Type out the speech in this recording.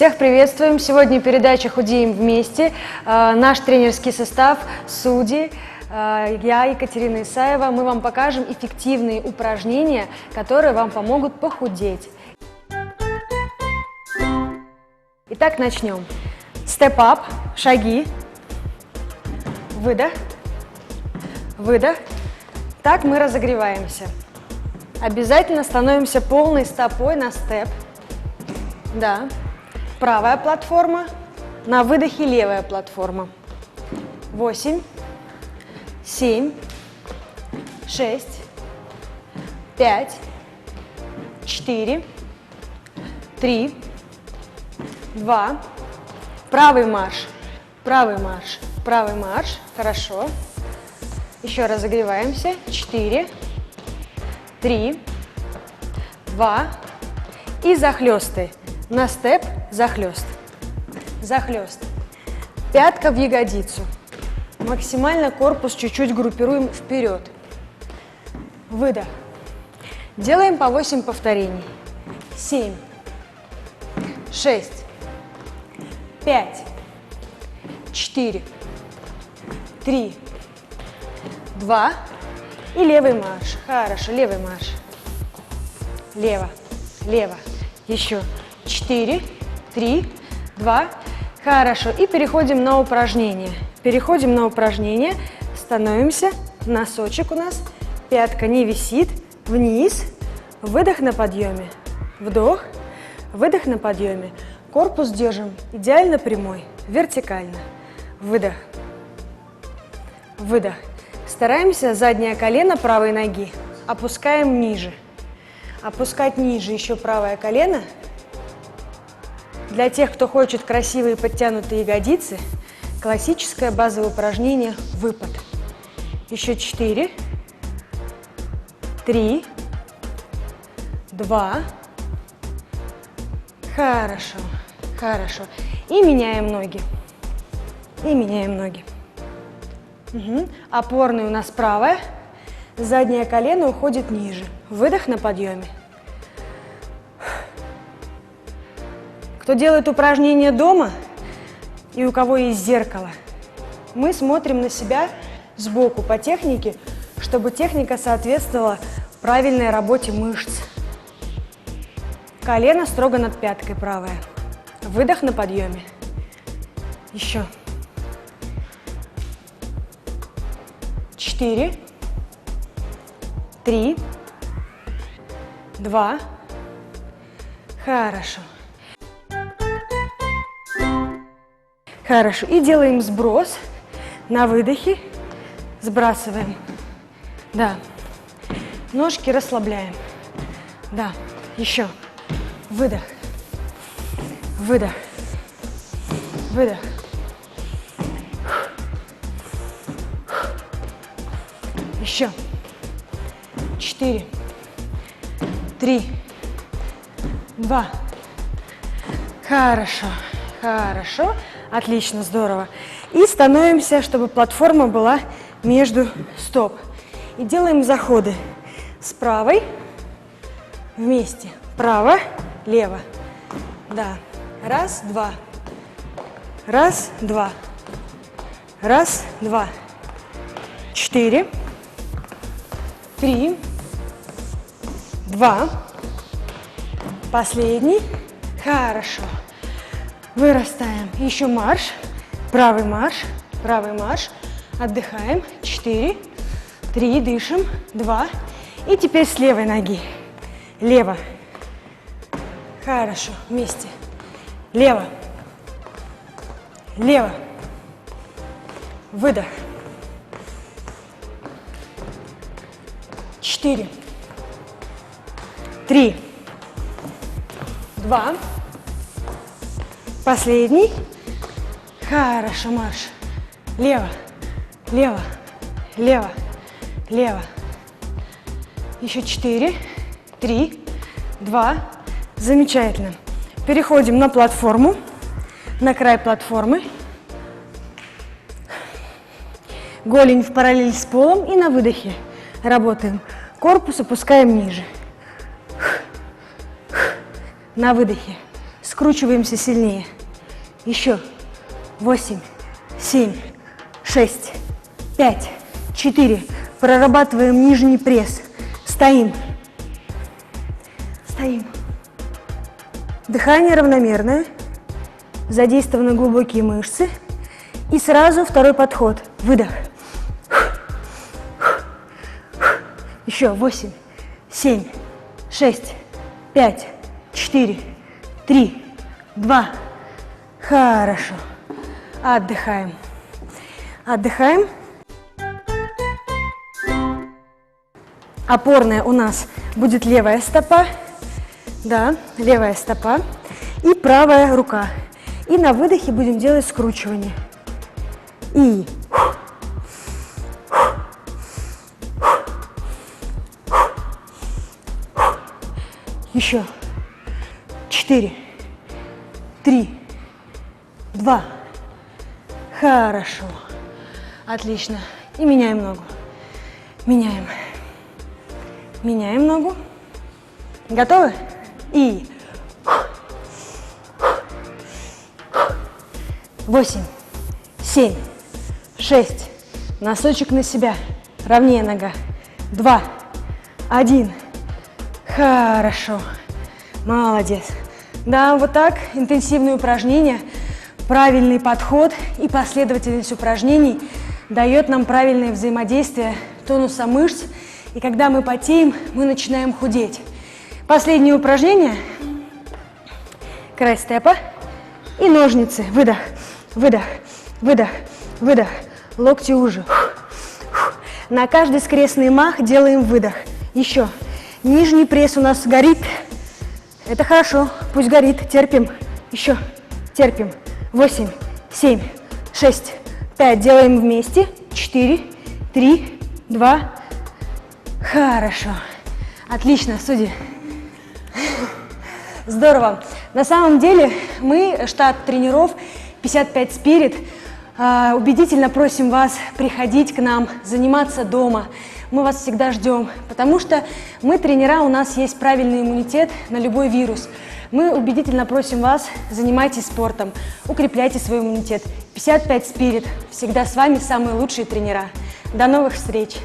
Всех приветствуем! Сегодня передача «Худеем вместе». Наш тренерский состав, судьи, я, Екатерина Исаева. Мы вам покажем эффективные упражнения, которые вам помогут похудеть. Итак, начнем. Степ-ап, шаги, выдох, выдох. Так мы разогреваемся. Обязательно становимся полной стопой на степ. Да. Правая платформа, на выдохе левая платформа. 8, 7, 6, 5, 4, 3, 2. Правый марш, правый марш, правый марш. Хорошо. Еще разогреваемся. 4, 3, 2. И захлесты. На степ, захлест, захлест. Пятка в ягодицу. Максимально корпус чуть-чуть группируем вперед. Выдох. Делаем по 8 повторений. 7, 6, 5, 4, 3, 2. И левый марш. Хорошо, левый марш. Лево, лево. Еще. 4, 3, 2. Хорошо. И переходим на упражнение. Переходим на упражнение. Становимся. Носочек у нас. Пятка не висит. Вниз. Выдох на подъеме. Вдох. Выдох на подъеме. Корпус держим идеально прямой. Вертикально. Выдох. Выдох. Стараемся заднее колено правой ноги. Опускаем ниже. Опускать ниже еще правое колено. Для тех, кто хочет красивые подтянутые ягодицы, классическое базовое упражнение – выпад. Еще 4, 3, 2. Хорошо, хорошо. И меняем ноги. И меняем ноги. Угу. Опорная у нас правая. Заднее колено уходит ниже. Выдох на подъеме. Кто делает упражнения дома и у кого есть зеркало, мы смотрим на себя сбоку по технике, чтобы техника соответствовала правильной работе мышц. Колено строго над пяткой правое. Выдох на подъеме. Еще. 4, 3, 2. Хорошо. Хорошо. И делаем сброс на выдохе. Сбрасываем. Да. Ножки расслабляем. Да. Еще. Выдох. Выдох. Выдох. Еще. 4, 3, 2. Хорошо. Хорошо. Отлично, здорово. И становимся, чтобы платформа была между стоп. И делаем заходы с правой вместе. Право, лево. Да. Раз, два. Раз, два. Раз, два. 4, 3, 2. Последний. Хорошо. Вырастаем. Еще марш. Правый марш. Правый марш. Отдыхаем. 4, 3, дышим. 2. И теперь с левой ноги. Лево. Хорошо. Вместе. Лево. Лево. Выдох. 4, 3, 2. Последний. Хорошо, марш. Лево, лево, лево, лево. Еще 4, 3, 2. Замечательно. Переходим на платформу, на край платформы. Голень в параллель с полом и на выдохе работаем. Корпус опускаем ниже. На выдохе. скручиваемся сильнее. Еще. 8, 7, 6, 5, 4. Прорабатываем нижний пресс. Стоим. Стоим. Дыхание равномерное. Задействованы глубокие мышцы. И сразу второй подход. Выдох. Еще 8, 7, 6, 5, 4, 3, 2. Хорошо. Отдыхаем. Отдыхаем. Опорная у нас будет левая стопа. Да, левая стопа. И правая рука. И на выдохе будем делать скручивание. И еще 4, 3, 2. Хорошо. Отлично. И меняем ногу. Меняем. Меняем ногу. Готовы? И 8, 7, 6. Носочек на себя. Ровнее нога. 2, 1. Хорошо. Молодец. Да, вот так интенсивные упражнения, правильный подход и последовательность упражнений дает нам правильное взаимодействие тонуса мышц. И когда мы потеем, мы начинаем худеть. Последнее упражнение. Край степа и ножницы. Выдох, выдох, выдох, выдох. Локти уже. На каждый скрестный мах делаем выдох. Еще. Нижний пресс у нас горит. Это хорошо. Пусть горит. Терпим. Еще. Терпим. 8, 7, 6, 5. Делаем вместе. 4, 3, 2. Хорошо. Отлично, судьи. Здорово. На самом деле мы, штат тренеров 55 Spirit, убедительно просим вас приходить к нам, заниматься дома. Мы вас всегда ждем, потому что мы, тренера, у нас есть правильный иммунитет на любой вирус. Мы убедительно просим вас, занимайтесь спортом, укрепляйте свой иммунитет. 55 Spirit. Всегда с вами самые лучшие тренера. До новых встреч!